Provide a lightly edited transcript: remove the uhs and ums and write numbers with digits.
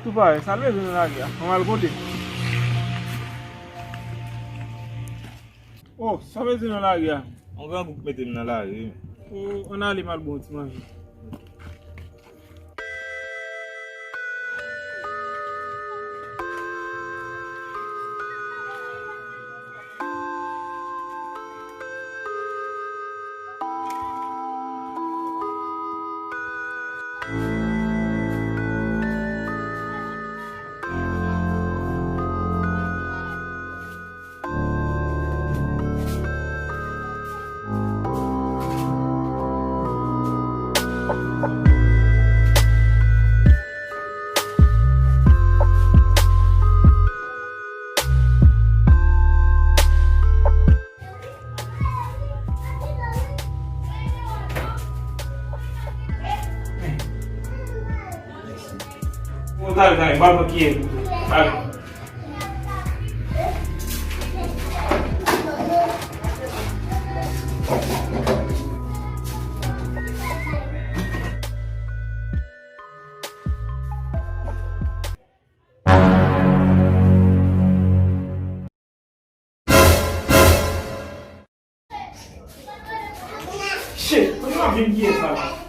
Tu vai, salve di una via, non algo di. Oh, salve di una via. On va vous mettre dans la rue. Oh, on a les mal bon, tu m'as vu. Dai, dai, vado chiedo. Dai. Shit, come on, vieni dietro.